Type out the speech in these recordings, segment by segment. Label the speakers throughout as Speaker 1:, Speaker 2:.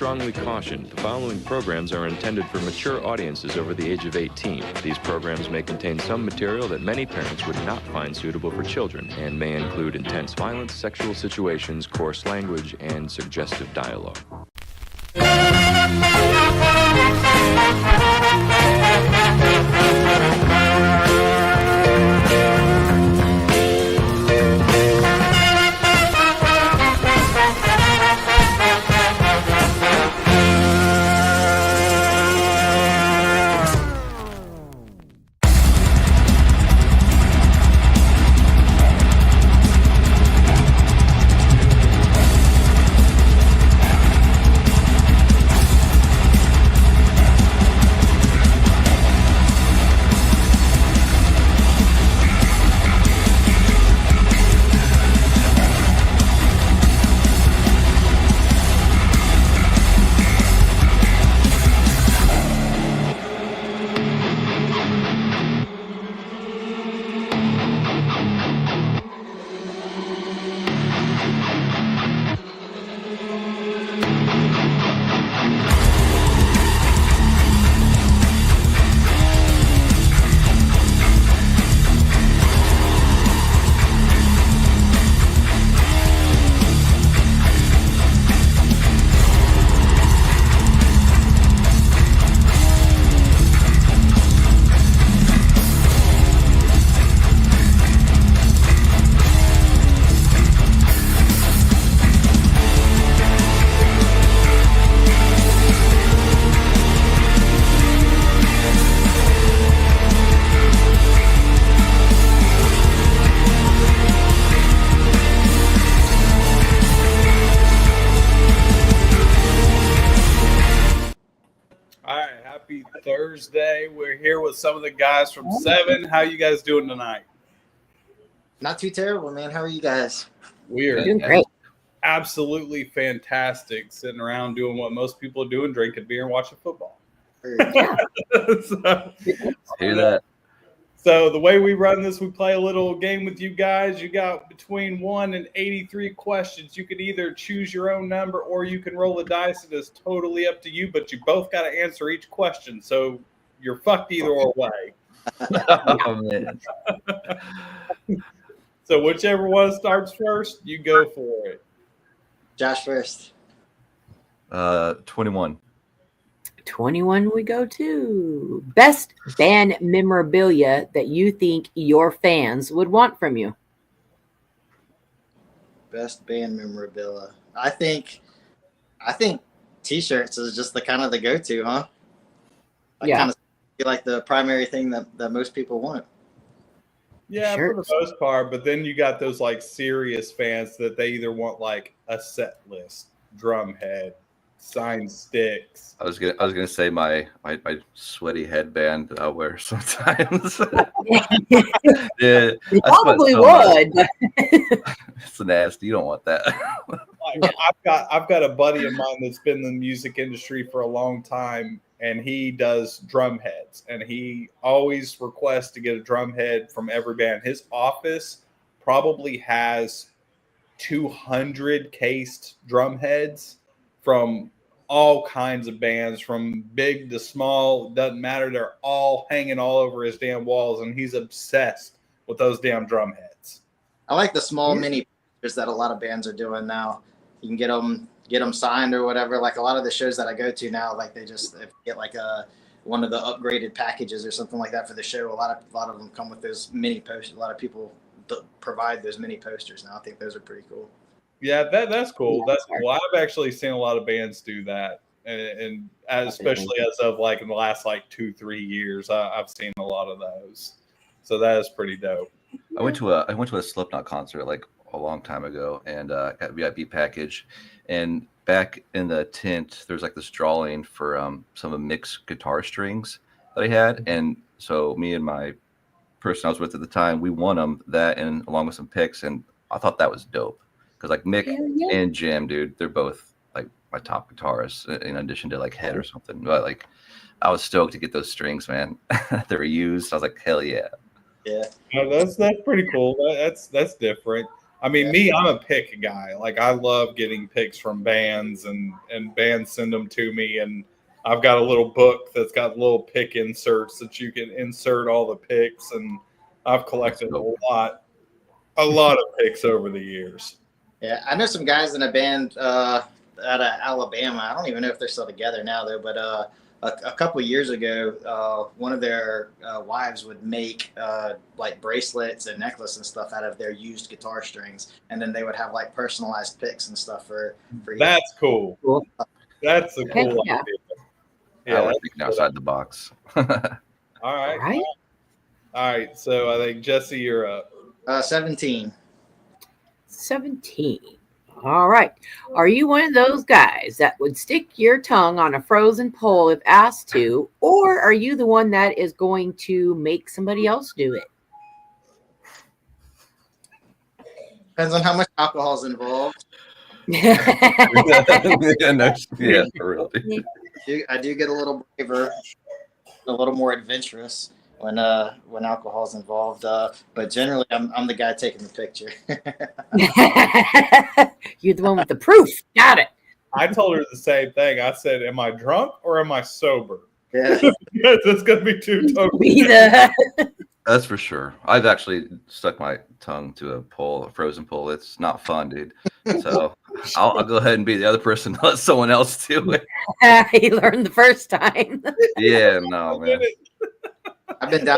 Speaker 1: strongly caution, the following programs are intended for mature audiences over the age of 18. These programs may contain some material that many parents would not find suitable for children and may include intense violence, sexual situations, coarse language, and suggestive dialogue.
Speaker 2: Thursday. We're here with some of the guys from SevVven. How you guys doing tonight?
Speaker 3: Not too terrible, man. How are you guys?
Speaker 2: We are
Speaker 4: doing great.
Speaker 2: Absolutely fantastic. Sitting around doing what most people are doing, drinking beer and watching football.
Speaker 4: Yeah.
Speaker 5: Hear that?
Speaker 2: So the way we run this, we play a little game with you guys. You got between 1 and 83 questions. You could either choose your own number or you can roll a dice. It is totally up to you, but you both got to answer each question. So you're fucked either way.
Speaker 5: Oh, man.
Speaker 2: So whichever one starts first, you go for it.
Speaker 3: Josh first.
Speaker 5: 21.
Speaker 4: 21 we go to. Best band memorabilia that you think your fans would want from you.
Speaker 3: Best band memorabilia. I think t-shirts is just the kind of the go-to, huh? I kind of feel like the primary thing that most people want.
Speaker 2: Yeah, for the most part. But then you got those like serious fans that they either want like a set list, drum head, signed sticks.
Speaker 5: I was gonna say my sweaty headband that I wear sometimes. Yeah,
Speaker 4: You probably would.
Speaker 5: It's nasty. You don't want that.
Speaker 2: I've got a buddy of mine that's been in the music industry for a long time, and he does drum heads, and he always requests to get a drum head from every band. His office probably has 200 cased drum heads from all kinds of bands, from big to small. Doesn't matter. They're all hanging all over his damn walls, and he's obsessed with those damn drum heads.
Speaker 3: I like the small mini posters that a lot of bands are doing now. You can get them signed or whatever. Like a lot of the shows that I go to now, like they just get like one of the upgraded packages or something like that for the show. A lot of them come with those mini posters. A lot of people provide those mini posters now. I think those are pretty cool.
Speaker 2: Yeah, that's cool. That's cool. I've actually seen a lot of bands do that, and especially as of like in the last like 2-3 years, I've seen a lot of those. So that is pretty dope.
Speaker 5: I went to a Slipknot concert like a long time ago, and got a VIP package. And back in the tent, there's like this drawing for some of Mick's guitar strings that I had, and so me and my person I was with at the time, we won them that, and along with some picks, and I thought that was dope. Because like Mick and Jim, dude, they're both like my top guitarists in addition to like Head or something. But like, I was stoked to get those strings, man. They were used. I was like, hell yeah.
Speaker 3: Yeah.
Speaker 2: That's pretty cool. That's different. I mean, I'm a pick guy. Like, I love getting picks from bands, and bands send them to me, and I've got a little book that's got little pick inserts that you can insert all the picks, and I've collected a lot of picks over the years.
Speaker 3: Yeah, I know some guys in a band out of Alabama. I don't even know if they're still together now, though. But a couple of years ago, one of their wives would make like bracelets and necklaces and stuff out of their used guitar strings, and then they would have like personalized picks and stuff for
Speaker 2: That's cool. That's a cool idea.
Speaker 5: Yeah, I like thinking outside the box.
Speaker 2: All right. So I think Jesse, you're up.
Speaker 3: 17.
Speaker 4: 17. All right. Are you one of those guys that would stick your tongue on a frozen pole if asked to, or are you the one that is going to make somebody else do it?
Speaker 3: Depends on how much alcohol is involved.
Speaker 5: Yeah, for real.
Speaker 3: I do get a little braver, a little more adventurous when alcohol's involved. But generally, I'm the guy taking the picture.
Speaker 4: You're the one with the proof. Got it.
Speaker 2: I told her the same thing. I said, "Am I drunk or am I sober?"
Speaker 3: Yeah,
Speaker 2: that's gonna be two totally.
Speaker 5: That's for sure. I've actually stuck my tongue to a frozen pole. It's not fun, dude. So I'll go ahead and be the other person. Let someone else do it.
Speaker 4: He learned the first time.
Speaker 5: Yeah, no, man.
Speaker 3: I've been down.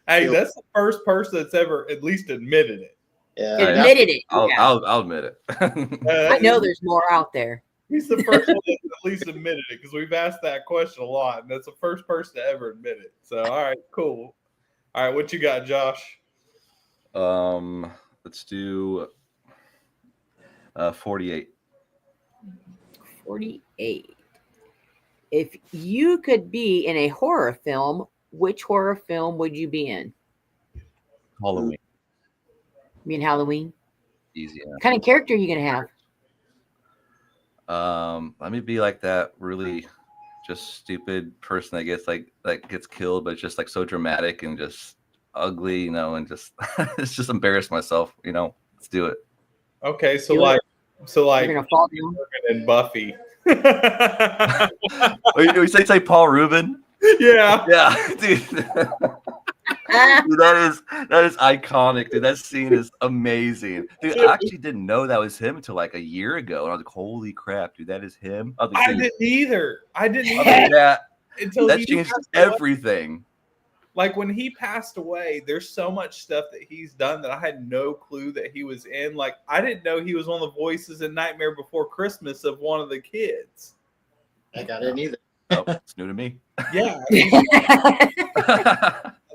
Speaker 2: Hey, that's the first person that's ever at least admitted it.
Speaker 3: Yeah,
Speaker 4: admitted it.
Speaker 5: I'll admit it.
Speaker 4: I know there's more out there.
Speaker 2: He's the first one that's at least admitted it, because we've asked that question a lot, and that's the first person to ever admit it. So, all right, cool. All right, what you got, Josh?
Speaker 5: Let's do 48.
Speaker 4: 48. If you could be in a horror film, which horror film would you be in?
Speaker 5: Halloween.
Speaker 4: You mean Halloween?
Speaker 5: Easy.
Speaker 4: What kind of character are you going to have?
Speaker 5: Let me be like that really just stupid person that gets killed, but it's just like so dramatic and just ugly, and just it's just embarrass myself, Let's do it.
Speaker 2: Okay, so
Speaker 4: You're gonna fall down.
Speaker 2: And Buffy.
Speaker 5: We say Paul Rubin.
Speaker 2: Yeah,
Speaker 5: dude. Dude, that is iconic, dude. That scene is amazing, dude. I actually didn't know that was him until like a year ago, and I was like, "Holy crap, dude, that is him."
Speaker 2: I didn't either.
Speaker 5: Yeah,
Speaker 2: until
Speaker 5: that changed everything.
Speaker 2: Like, when he passed away, there's so much stuff that he's done that I had no clue that he was in. Like, I didn't know he was one of the voices in Nightmare Before Christmas of one of the kids.
Speaker 3: I didn't either.
Speaker 5: Oh, it's new to me.
Speaker 2: Yeah.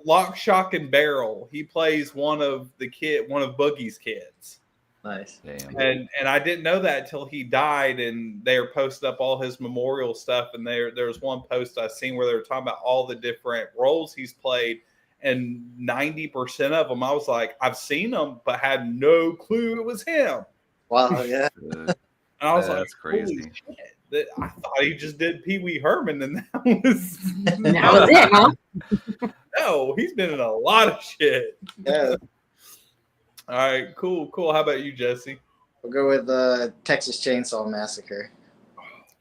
Speaker 2: Lock, Shock, and Barrel. He plays one of Boogie's kids.
Speaker 3: Nice.
Speaker 5: Damn.
Speaker 2: And I didn't know that until he died, and they were posting up all his memorial stuff. And there was one post I seen where they were talking about all the different roles he's played, and 90% of them I was like, I've seen them, but had no clue it was him.
Speaker 3: Wow, yeah.
Speaker 2: And I was like,
Speaker 5: that's crazy.
Speaker 2: Holy shit. I thought he just did Pee Wee Herman, and that was
Speaker 4: it, huh?
Speaker 2: No, he's been in a lot of shit.
Speaker 3: Yeah.
Speaker 2: All right, cool. How about you, Jesse?
Speaker 3: We'll go with Texas Chainsaw Massacre.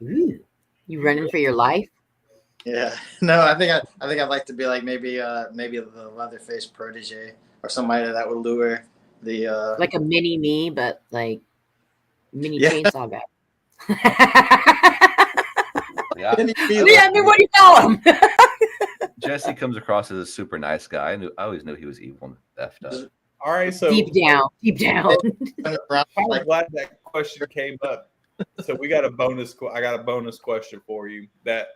Speaker 4: Ooh. You running for your life?
Speaker 3: Yeah. No, I think I'd like to be like maybe the Leatherface protege or somebody that would lure the
Speaker 4: like a mini me, but like mini chainsaw guy.
Speaker 5: Yeah.
Speaker 4: I mean, what do you call him?
Speaker 5: Jesse comes across as a super nice guy. I always knew he was evil and effed up.
Speaker 2: All right, so
Speaker 4: deep down.
Speaker 2: I'm glad that question came up. So I got a bonus question for you that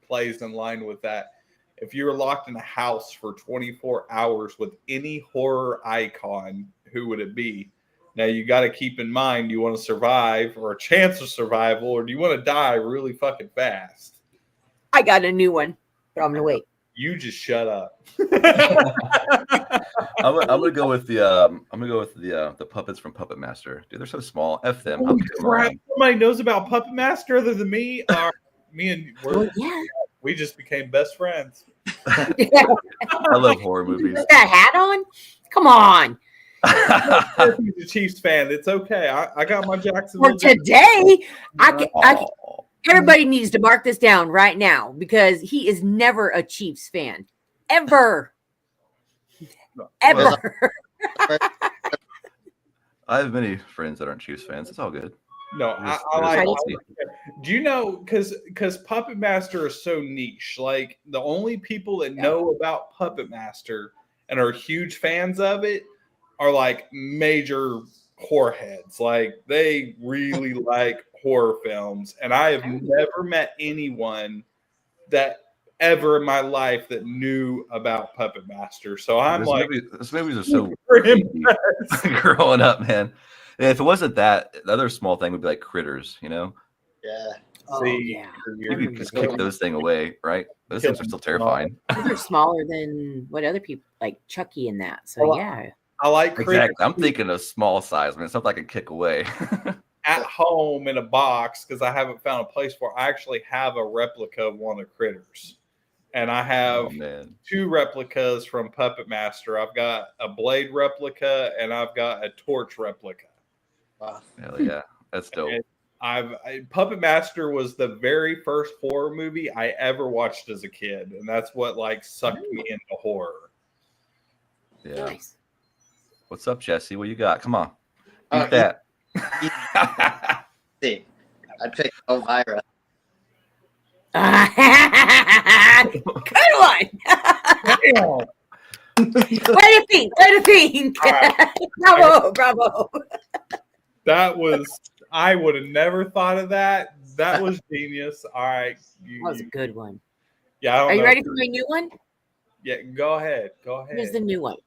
Speaker 2: plays in line with that. If you were locked in a house for 24 hours with any horror icon, who would it be? Now, you got to keep in mind, you want to survive or a chance of survival, or do you want to die really fucking fast?
Speaker 4: I got a new one, but I'm going to wait.
Speaker 2: You just shut up.
Speaker 5: I'm gonna go with the puppets from Puppet Master. Dude, they're so small. F them.
Speaker 2: Holy crap! Somebody knows about Puppet Master other than me. Me and we just became best friends.
Speaker 5: I love horror movies.
Speaker 4: Put that hat on? Come on.
Speaker 2: He's a Chiefs fan. It's okay. I got my Jackson.
Speaker 4: For today, everybody needs to mark this down right now because he is never a Chiefs fan. Ever. Ever.
Speaker 5: I have many friends that aren't Chiefs fans. It's all good.
Speaker 2: No, I like. Do you know? Because Puppet Master is so niche. Like the only people that know about Puppet Master and are huge fans of it are like major whoreheads. Like they really like horror films, and I have never met anyone that ever in my life that knew about Puppet Master. So I'm
Speaker 5: those movies are so growing up, man. And if it wasn't that, the other small thing would be like Critters, you know?
Speaker 3: Yeah.
Speaker 5: You could just kick those things away, right? Those things are still terrifying.
Speaker 4: They're smaller than what other people like Chucky and that. So
Speaker 2: I like Critters.
Speaker 5: Exactly. I'm thinking of small size, man. Something I can kick away.
Speaker 2: At home in a box, because I haven't found a place for it, I actually have a replica of one of Critters. And I have 2 replicas from Puppet Master. I've got a Blade replica and I've got a Torch replica.
Speaker 5: Wow. Hell yeah. That's dope.
Speaker 2: Puppet Master was the very first horror movie I ever watched as a kid. And that's what like sucked me into horror.
Speaker 5: Yeah. Nice. What's up, Jesse? What you got? Come on. Eat that.
Speaker 3: See, I'd pick Elvira.
Speaker 4: Good one. Way to think. Right. Bravo.
Speaker 2: That was, I would have never thought of that. That was genius. All right.
Speaker 4: That was a good one.
Speaker 2: Yeah.
Speaker 4: Are you ready for my new one?
Speaker 2: Yeah, go ahead.
Speaker 4: Here's the new one.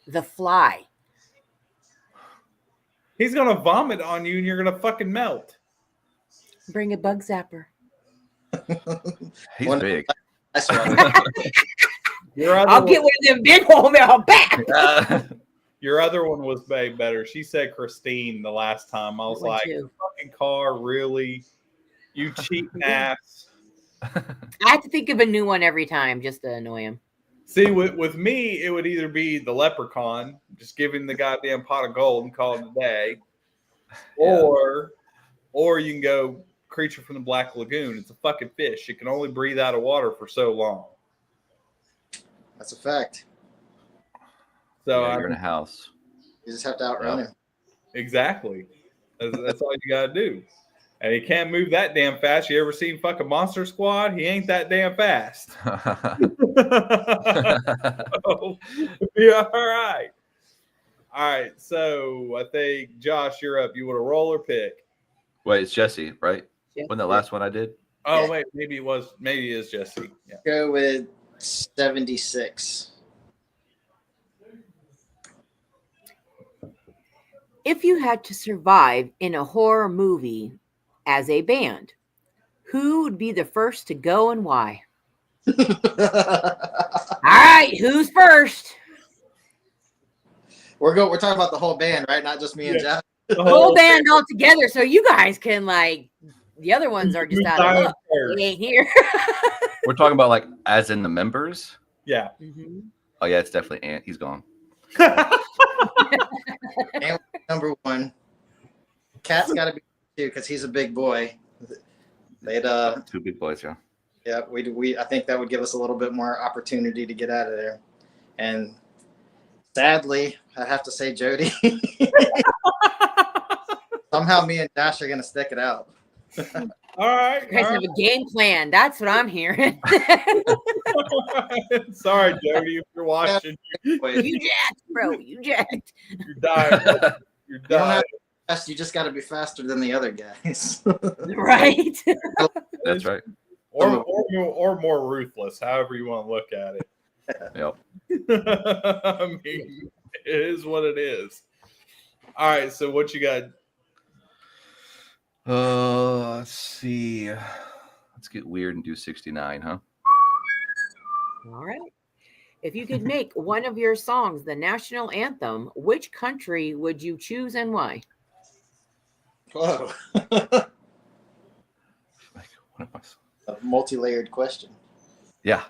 Speaker 4: The Fly.
Speaker 2: He's going to vomit on you and you're going to fucking melt.
Speaker 4: Bring a bug zapper.
Speaker 5: He's big.
Speaker 4: I'll get one of them big old back.
Speaker 2: Your other one was way better. She said Christine the last time. I was like, fucking car, really? You cheating ass.
Speaker 4: I have to think of a new one every time just to annoy him.
Speaker 2: See, with me, it would either be the leprechaun, just giving the goddamn pot of gold and call it a day, or you can go Creature from the Black Lagoon. It's a fucking fish. It can only breathe out of water for so long.
Speaker 3: That's a fact.
Speaker 2: So
Speaker 5: you're in a house.
Speaker 3: You just have to outrun him.
Speaker 2: Exactly. That's all you gotta do. And he can't move that damn fast. You ever seen fucking Monster Squad? He ain't that damn fast. So, yeah, all right. All right. So I think Josh, you're up. You want to roll or pick?
Speaker 5: Wait, it's Jesse, right? Yeah. Wasn't the last one I did?
Speaker 2: Oh, wait, maybe it is Jesse. Yeah.
Speaker 3: Go with 76.
Speaker 4: If you had to survive in a horror movie as a band, who would be the first to go and why? All right, who's first?
Speaker 3: We're talking about the whole band, right? Not just me and Jeff.
Speaker 4: The whole band all together, so you guys can the other ones are just out of luck. They ain't here.
Speaker 5: We're talking about as in the members.
Speaker 2: Yeah.
Speaker 4: Mm-hmm.
Speaker 5: Oh yeah, it's definitely Ant. He's gone.
Speaker 3: And number 1. Cat's got to be 2 because he's a big boy. They'd
Speaker 5: 2 big boys, yeah.
Speaker 3: Yeah, we I think that would give us a little bit more opportunity to get out of there. And sadly, I have to say Jody. Somehow me and Josh are gonna stick it out.
Speaker 2: All right.
Speaker 4: You guys have a game plan. That's what I'm hearing.
Speaker 2: Sorry, Jody, if you're watching.
Speaker 4: You jacked, bro. You jacked.
Speaker 2: You're dying. You're dying.
Speaker 3: You just got to be faster than the other guys.
Speaker 4: Right.
Speaker 5: That's right.
Speaker 2: Or more ruthless, however you want to look at it.
Speaker 5: Yep.
Speaker 2: I mean, it is what it is. All right, so what you got?
Speaker 5: Let's see. Let's get weird and do 69, huh?
Speaker 4: All right. If you could make one of your songs the national anthem, which country would you choose and why?
Speaker 3: Whoa. A multi-layered question.
Speaker 5: Yeah.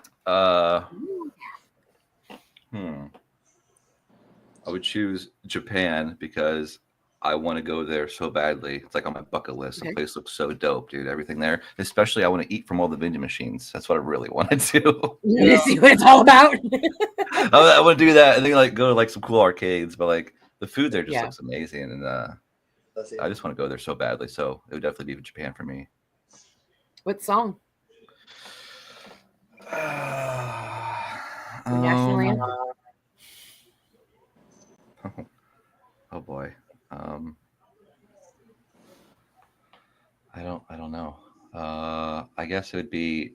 Speaker 5: I would choose Japan because I want to go there so badly. It's like on my bucket list. The place looks so dope, dude. Everything there. Especially I want to eat from all the vending machines. That's what I really want to do.
Speaker 4: You see what it's all about?
Speaker 5: I want to do that and then like go to like some cool arcades. But like the food there just looks amazing. And I just want to go there so badly. So it would definitely be Japan for me.
Speaker 4: What song? National anthem?
Speaker 5: Oh boy. I don't know. I guess it would be.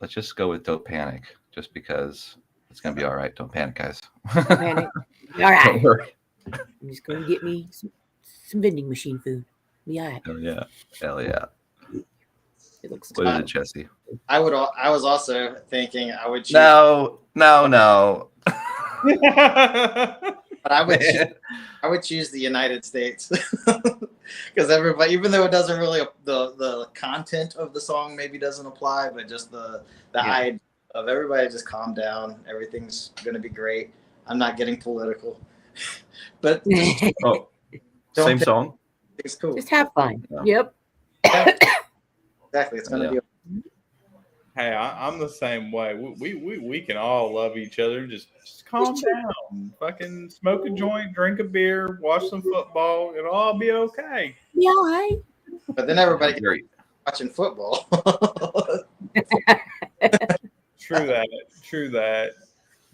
Speaker 5: Let's just go with "Don't Panic," just because it's gonna be all right. Don't panic, guys.
Speaker 4: Don't panic. All right. I'm just going to get me some vending machine food. Be all right.
Speaker 5: Oh yeah, hell yeah.
Speaker 4: It looks.
Speaker 5: What is it, Jesse?
Speaker 3: I was also thinking I would choose.
Speaker 5: No.
Speaker 3: But I would choose the United States because everybody, even though it doesn't really the content of the song maybe doesn't apply, but just the idea of everybody just calm down, everything's gonna be great. I'm not getting political, but
Speaker 5: same song.
Speaker 3: It's cool.
Speaker 4: Just have fun.
Speaker 5: Yeah.
Speaker 4: Yep.
Speaker 3: Exactly. It's gonna be.
Speaker 2: Hey, I'm the same way. We can all love each other. Just calm down. Fucking smoke a joint, drink a beer, watch some football. It'll all be okay.
Speaker 4: Yeah, all right.
Speaker 3: But then everybody gets watching football.
Speaker 2: True that.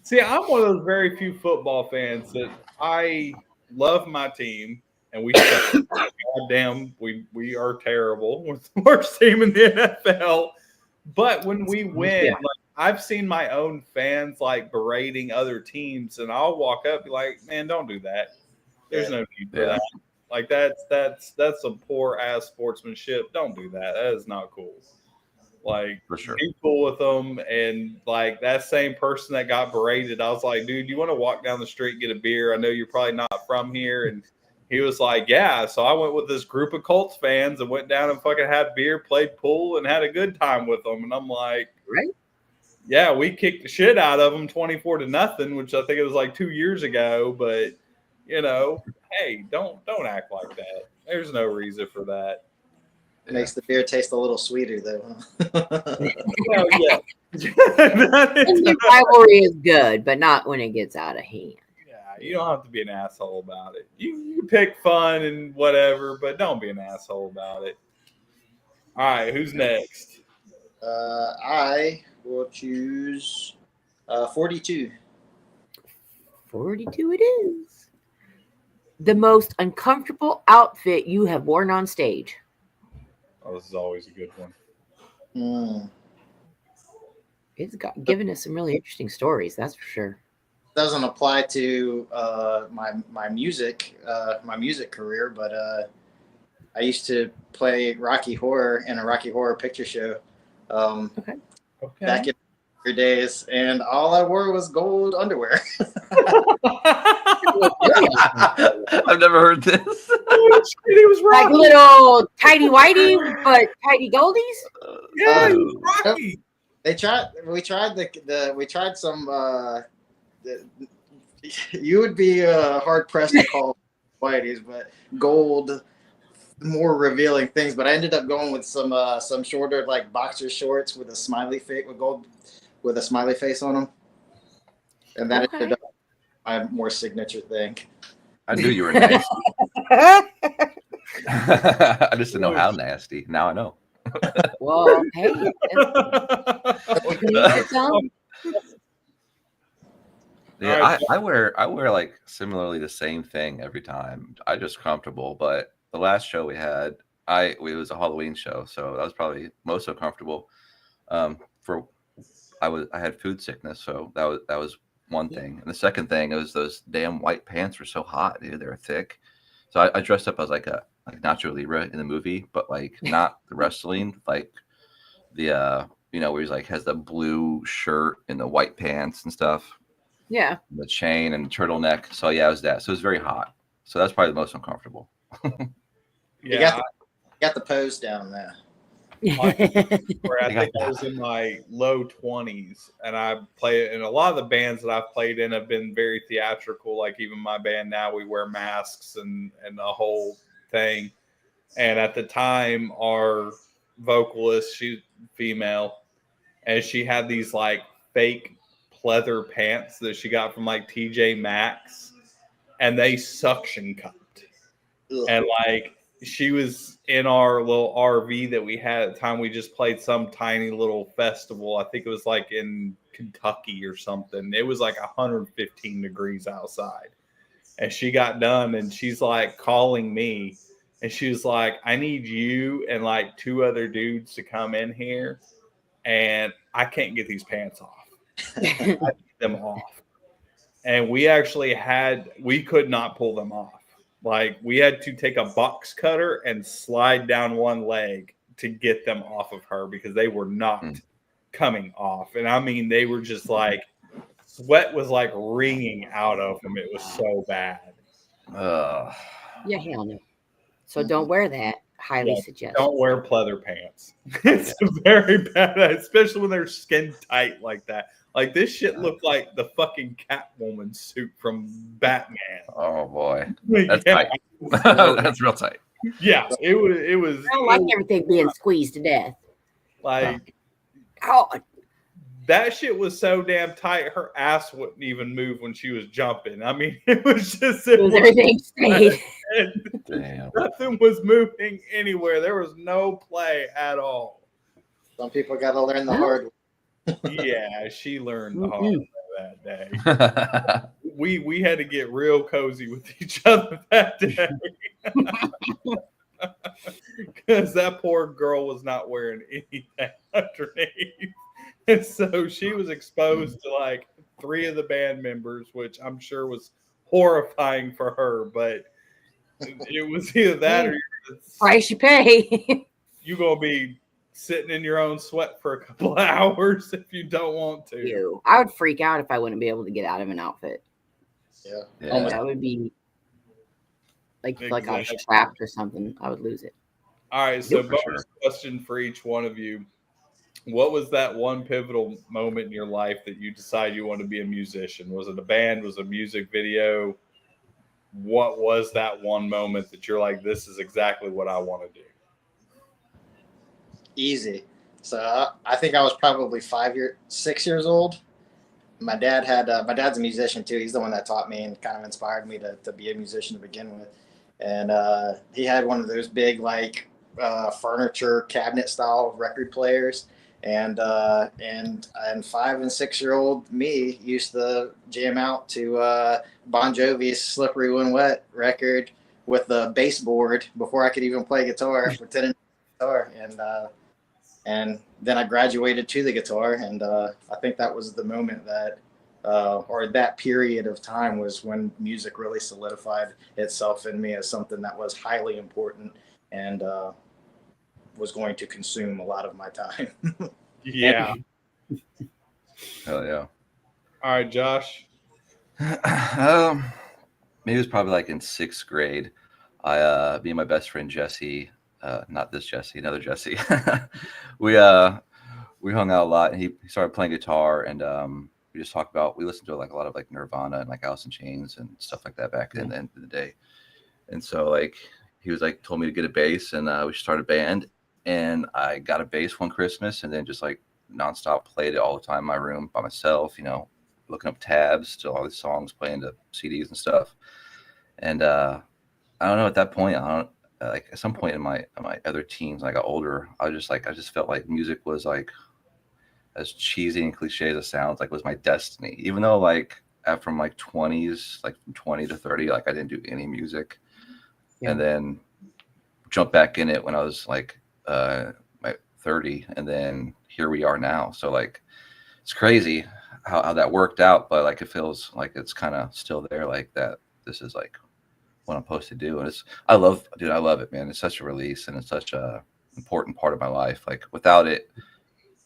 Speaker 2: See, I'm one of those very few football fans that I love my team, and we goddamn, we are terrible. We're the worst team in the NFL. But when we win, like, I've seen my own fans like berating other teams, and I'll walk up and be like, "Man, don't do that. There's no need for that. Like that's some poor ass sportsmanship. Don't do that. That is not cool. Like,
Speaker 5: for sure,
Speaker 2: be cool with them." And like that same person that got berated, I was like, "Dude, you want to walk down the street and get a beer? I know you're probably not from here." And he was like, "Yeah." So I went with this group of Colts fans and went down and fucking had beer, played pool, and had a good time with them. And I'm like,
Speaker 4: right?
Speaker 2: Yeah, we kicked the shit out of them 24-0, which I think it was like 2 years ago. But hey, don't act like that. There's no reason for that.
Speaker 3: It makes the beer taste a little sweeter, though.
Speaker 2: Well, yeah.
Speaker 4: The rivalry is good, but not when it gets out of hand.
Speaker 2: You don't have to be an asshole about it. You can pick fun and whatever, but don't be an asshole about it. All right, who's next?
Speaker 3: I will choose 42.
Speaker 4: 42 it is. The most uncomfortable outfit you have worn on stage.
Speaker 2: Oh, this is always a good one.
Speaker 4: It's given us some really interesting stories, that's for sure.
Speaker 3: Doesn't apply to my music career, but I used to play Rocky Horror in a Rocky Horror Picture Show back in your days, and all I wore was gold underwear.
Speaker 5: I've never heard this.
Speaker 2: It was
Speaker 4: like little tidy whitey, but tidy goldies.
Speaker 2: Yeah, it was Rocky.
Speaker 3: We tried some. You would be hard pressed to call whiteys, but gold, more revealing things. But I ended up going with some shorter like boxer shorts with a smiley face with a smiley face on them, and that ended up my more signature thing.
Speaker 5: I knew you were nasty. I just didn't know how nasty. Now I know.
Speaker 4: Well, hey.
Speaker 5: Yeah, I wear like similarly the same thing every time. I just comfortable, but the last show we had, it was a Halloween show, so that was probably most uncomfortable. I had food sickness, so that was one thing. And the second thing was those damn white pants were so hot, dude. They were thick. So I dressed up as like Nacho Libre in the movie, but like not the wrestling, like the where he's like has the blue shirt and the white pants and stuff.
Speaker 4: Yeah.
Speaker 5: The chain and the turtleneck. So yeah, it was that. So it was very hot. So that's probably the most uncomfortable.
Speaker 3: You got the pose down there.
Speaker 2: where I think I was in my low 20s, and I play and a lot of the bands that I've played in have been very theatrical. Like even my band now, we wear masks and the whole thing. And at the time, our vocalist, she's female, and she had these like fake pleather pants that she got from like TJ Maxx, and they suction cupped.
Speaker 3: Ugh.
Speaker 2: And like she was in our little RV that we had at the time. We just played some tiny little festival. I think it was like in Kentucky or something. It was like 115 degrees outside. And she got done and she's like calling me. And she was like, I need you and like 2 other dudes to come in here. And I can't get these pants off. I need them off. And we could not pull them off. Like we had to take a box cutter and slide down one leg to get them off of her because they were not coming off. And I mean, they were just like, sweat was like wringing out of them. It was so bad.
Speaker 4: Yeah, hell no. So don't wear that. Highly suggest.
Speaker 2: Don't wear pleather pants. It's very bad, especially when they're skin tight like that. Like this shit looked like the fucking Catwoman suit from Batman.
Speaker 5: Oh boy, that's tight. That's real tight.
Speaker 2: Yeah, it was.
Speaker 4: I don't like everything being squeezed to death.
Speaker 2: Like, that shit was so damn tight, her ass wouldn't even move when she was jumping. I mean, it was just
Speaker 4: everything stayed.
Speaker 5: Damn.
Speaker 2: Nothing was moving anywhere. There was no play at all.
Speaker 3: Some people got to learn the hard way.
Speaker 2: Yeah, she learned the hard way that day. We had to get real cozy with each other that day. Because that poor girl was not wearing anything underneath. And so she was exposed to like 3 of the band members, which I'm sure was horrifying for her. But it was either that or
Speaker 4: price you pay.
Speaker 2: You're going to be sitting in your own sweat for a couple of hours if you don't want to.
Speaker 4: I would freak out if I wouldn't be able to get out of an outfit.
Speaker 3: Yeah.
Speaker 4: That would be like I was trapped or something. I would lose it.
Speaker 2: All right, so bonus question for each one of you. What was that one pivotal moment in your life that you decided you wanted to be a musician? Was it a band? Was it a music video? What was that one moment that you're like, this is exactly what I want to do?
Speaker 3: Easy. So I think I was probably 6 years old. My dad my dad's a musician too. He's the one that taught me and kind of inspired me to be a musician to begin with. And he had one of those big like furniture cabinet style record players. And 5 and 6 year old me used to jam out to Bon Jovi's "Slippery When Wet" record with the baseboard before I could even play guitar, pretending to play guitar. And then I graduated to the guitar, and I think that was the moment that, or that period of time was when music really solidified itself in me as something that was highly important and was going to consume a lot of my time.
Speaker 2: Yeah.
Speaker 5: Hell yeah.
Speaker 2: All right, Josh.
Speaker 5: Maybe it was probably like in 6th grade. Me and my best friend Jesse, not this Jesse, another Jesse. we hung out a lot, and he started playing guitar, and we just talked about. We listened to like a lot of like Nirvana and like Alice in Chains and stuff like that back then, the end of the day. And so like he was like told me to get a bass, and we started a band. And I got a bass one Christmas, and then just like nonstop played it all the time in my room by myself, looking up tabs to all these songs, playing the CDs and stuff. And I don't know, at that point, like at some point in my other teens, when I got older, I just felt like music was like, as cheesy and cliche as it sounds, like was my destiny. Even though like from like 20s, like from 20 to 30, like I didn't do any music, and then jumped back in it when I was like my 30, and then here we are now. So like it's crazy how that worked out, but like it feels like it's kind of still there, like that this is like what I'm supposed to do. And I love it, man. It's such a release, and it's such a important part of my life. Like without it,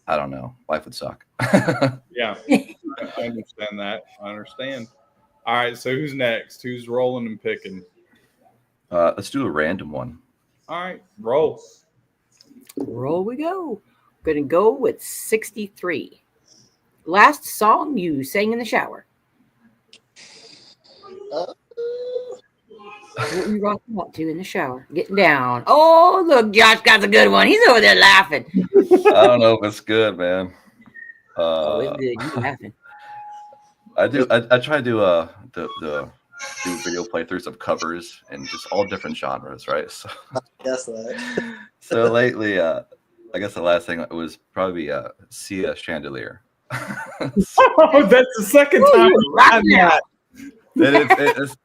Speaker 5: I don't know, life would suck.
Speaker 2: Yeah, I understand that. I understand. All right, so who's next? Who's rolling and picking?
Speaker 5: Let's do a random one.
Speaker 2: All right, roll.
Speaker 4: Roll we go. Gonna go with 63. Last song you sang in the shower. What were you rocking up to in the shower? Getting down. Oh, look, Josh got a good one. He's over there laughing.
Speaker 5: I don't know if it's good, man.
Speaker 4: Oh, it's good. You laughing.
Speaker 5: I try to do do video playthroughs of covers and just all different genres, right? So
Speaker 3: Guess that.
Speaker 5: so lately, I guess the last thing was probably Sia Chandelier.
Speaker 2: Oh, that's the second time
Speaker 4: Rock
Speaker 2: I've
Speaker 4: now.
Speaker 2: that.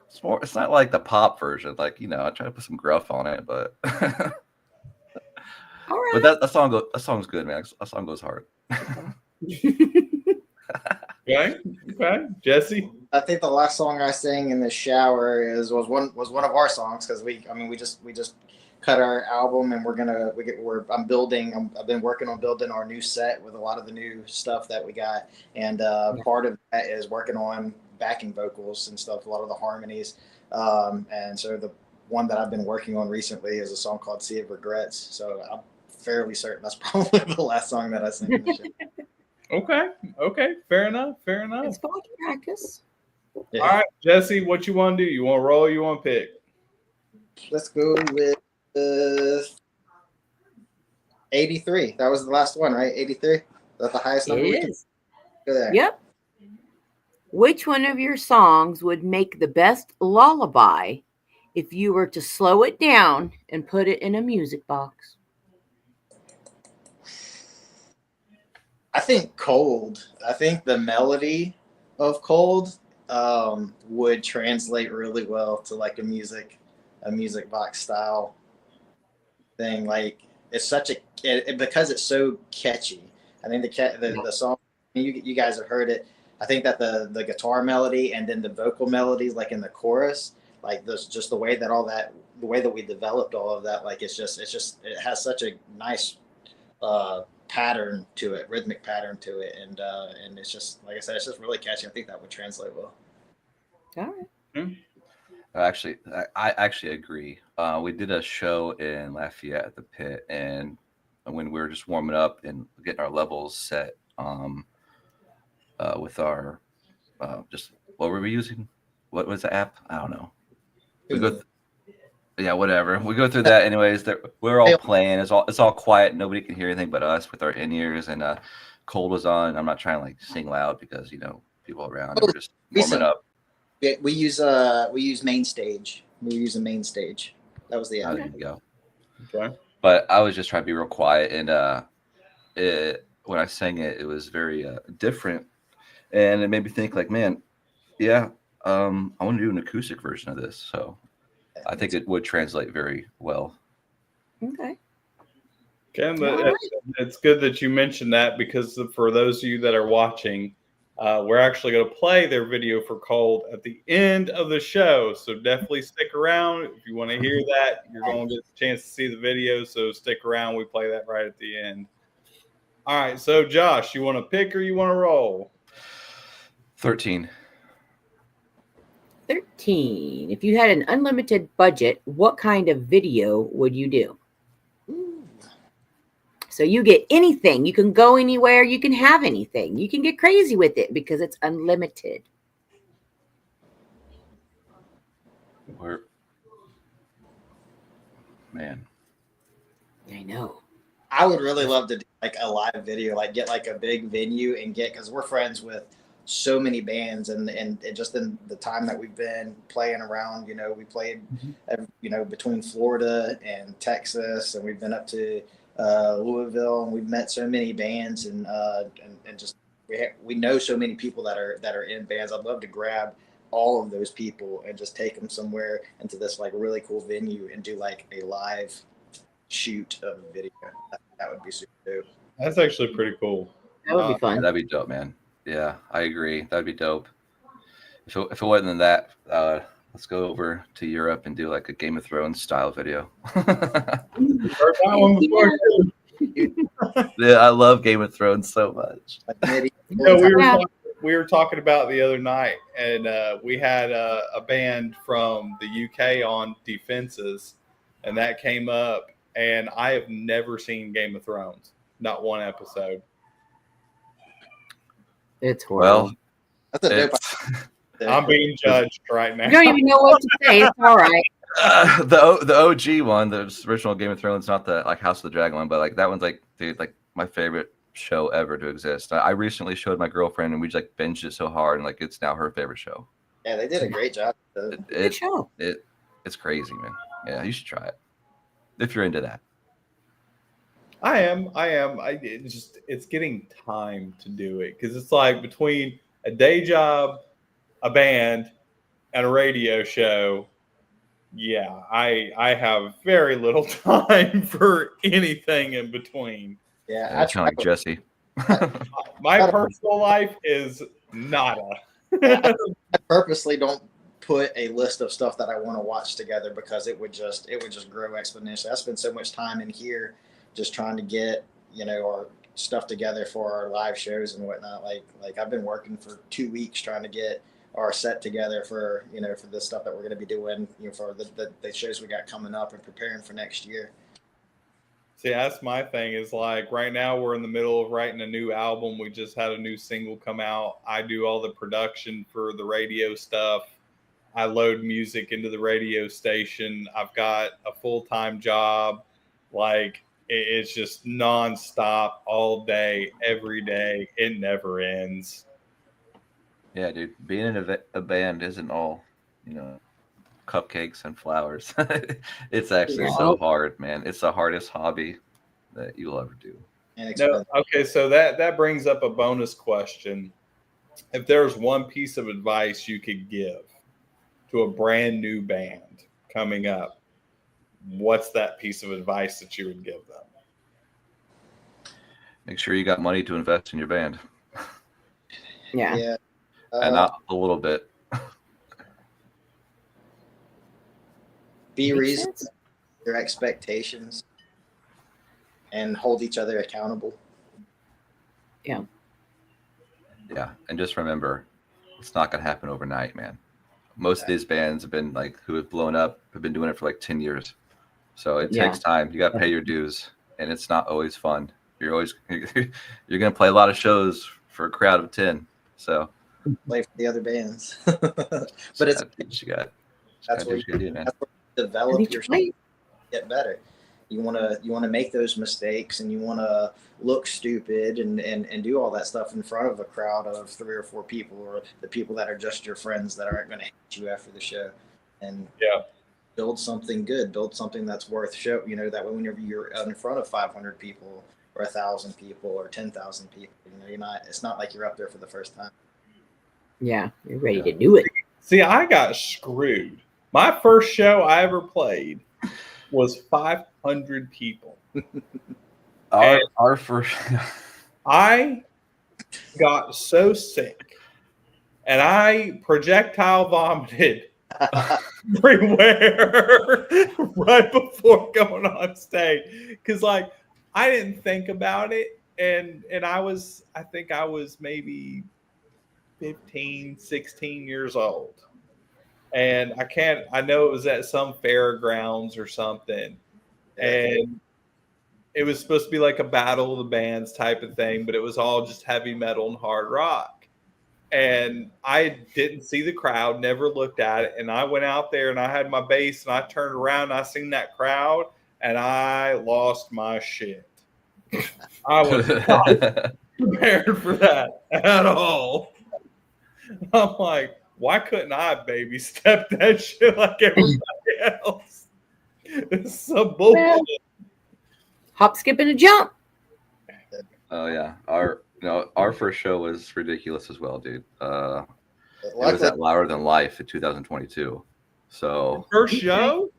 Speaker 5: It's more. It's not like the pop version. Like, you know, I try to put some gruff on it, but
Speaker 4: All right.
Speaker 5: but that song's good, man. That song goes hard.
Speaker 2: Okay. Jesse?
Speaker 3: I think the last song I sang in the shower was one of our songs, because we just cut our album, and I've been working on building our new set with a lot of the new stuff that we got, and part of that is working on backing vocals and stuff, a lot of the harmonies, and so the one that I've been working on recently is a song called Sea of Regrets. So I'm fairly certain that's probably the last song that I sang in the show.
Speaker 2: Okay. Fair enough.
Speaker 4: It's fun practice.
Speaker 3: Yeah.
Speaker 2: All right, Jesse, what you want to do? You want to roll? You want to pick?
Speaker 3: Let's go with 83. That was the last one, right? 83. That's the highest number.
Speaker 4: It is.
Speaker 3: Go there.
Speaker 4: Yep. Which one of your songs would make the best lullaby if you were to slow it down and put it in a music box?
Speaker 3: I think Cold. I think the melody of Cold would translate really well to like a music box style thing. Like, it's such because it's so catchy. I think the song, you guys have heard it. I think that the guitar melody and then the vocal melodies, like in the chorus, like just the way that we developed all of that, like it has such a nice pattern to it, rhythmic pattern to it, and it's just, like I said, it's just really catchy. I think that would translate well.
Speaker 4: All right.
Speaker 5: Actually, I actually agree. We did a show in Lafayette at the Pit, and when we were just warming up and getting our levels set, with our just what were we using? What was the app? I don't know. We go, whatever. We go through that anyways. We're all playing. It's all quiet. Nobody can hear anything but us with our in ears. And Cold was on. I'm not trying to like sing loud because people around. We're just warming up.
Speaker 3: We use Main Stage. We use a Main Stage. That was the app.
Speaker 5: There you go.
Speaker 2: Okay.
Speaker 5: But I was just trying to be real quiet, and when I sang it, it was very different, and it made me think like, man, yeah, I want to do an acoustic version of this. So I think it would translate very well.
Speaker 4: Okay.
Speaker 2: Ken, it's good that you mentioned that, because for those of you that are watching, we're actually going to play their video for Cold at the end of the show. So definitely stick around. If you want to hear that, you're going to get a chance to see the video. So stick around. We play that right at the end. All right. So, Josh, you want to pick or you want to roll?
Speaker 5: 13.
Speaker 4: 13. If you had an unlimited budget, what kind of video would you do? So you get anything. You can go anywhere. You can have anything. You can get crazy with it because it's unlimited.
Speaker 5: Man.
Speaker 4: I know.
Speaker 3: I would really love to do like a live video, like get like a big venue and because we're friends with so many bands, and just in the time that we've been playing around, we played, between Florida and Texas, and we've been up to Louisville, and we've met so many bands, and just we know so many people that are in bands. I'd love to grab all of those people and just take them somewhere into this like really cool venue and do like a live shoot of a video. That would be super dope.
Speaker 2: That's actually pretty cool.
Speaker 4: That would be fun.
Speaker 5: That'd be dope, man. Yeah, I agree. That'd be dope. If it wasn't that, let's go over to Europe and do like a Game of Thrones style video. Yeah, I love Game of Thrones so much.
Speaker 2: We were talking about the other night, and we had a band from the UK on Defenses, and that came up, and I have never seen Game of Thrones. Not one episode.
Speaker 4: It's horrible.
Speaker 5: Well,
Speaker 3: That's a dope.
Speaker 2: I'm being judged right now.
Speaker 4: I don't even know what to say. It's all right.
Speaker 5: The OG one, the original Game of Thrones, not the like House of the Dragon one, but like that one's like, dude, like my favorite show ever to exist. I recently showed my girlfriend, and we just like binged it so hard, and like it's now her favorite show.
Speaker 3: Yeah, they did a great job.
Speaker 4: Good show.
Speaker 5: It's crazy, man. Yeah, you should try it if you're into that.
Speaker 2: I am. It's getting time to do it because it's like between a day job, a band, and a radio show. Yeah, I have very little time for anything in between.
Speaker 3: Yeah,
Speaker 5: I kind of like Jesse.
Speaker 2: My personal life is nada.
Speaker 3: I purposely don't put a list of stuff that I want to watch together because it would just grow exponentially. I spend so much time in here just trying to get, our stuff together for our live shows and whatnot. Like I've been working for 2 weeks trying to get our set together for, for the stuff that we're going to be doing, for the shows we got coming up and preparing for next year.
Speaker 2: See, that's my thing is like right now we're in the middle of writing a new album. We just had a new single come out. I do all the production for the radio stuff. I load music into the radio station. I've got a full-time job. Like it's just nonstop all day, every day. It never ends.
Speaker 5: Yeah, dude. Being in a band isn't all, cupcakes and flowers. It's actually so hard, man. It's the hardest hobby that you'll ever do.
Speaker 2: No, okay, so that brings up a bonus question. If there's one piece of advice you could give to a brand new band coming up, what's that piece of advice that you would give them?
Speaker 5: Make sure you got money to invest in your band.
Speaker 4: Yeah.
Speaker 5: And not a little bit.
Speaker 3: Be reasonable with your expectations and hold each other accountable.
Speaker 4: Yeah.
Speaker 5: Yeah. And just remember, it's not going to happen overnight, man. Most of these bands have been like, who have blown up, have been doing it for like 10 years. So it takes time. You got to pay your dues, and it's not always fun. You're going to play a lot of shows for a crowd of 10. So
Speaker 3: play for the other bands. But it's
Speaker 5: that's what you do, man.
Speaker 3: That's what you develop yourself, get better. You want to make those mistakes, and you want to look stupid and do all that stuff in front of a crowd of 3 or 4 people, or the people that are just your friends that aren't going to hate you after the show. And build something good, build something that's worth show. That way whenever you're in front of 500 people or 1,000 people or 10,000 people, it's not like you're up there for the first time.
Speaker 4: Yeah, you're ready to do it.
Speaker 2: See, I got screwed. My first show I ever played was 500 people.
Speaker 5: Our first.
Speaker 2: I got so sick, and I projectile vomited everywhere right before going on stage because, I didn't think about it, and I think I was maybe 15, 16 years old. And I know it was at some fairgrounds or something. And it was supposed to be like a battle of the bands type of thing, but it was all just heavy metal and hard rock. And I didn't see the crowd, never looked at it. And I went out there and I had my bass and I turned around and I seen that crowd and I lost my shit. I was not prepared for that at all. I'm like, why couldn't I baby step that shit like everybody else? It's so bullshit.
Speaker 4: Hop, skip, and a jump.
Speaker 5: Oh yeah, our first show was ridiculous as well, dude. It was at Louder Than Life in 2022. So
Speaker 2: first show?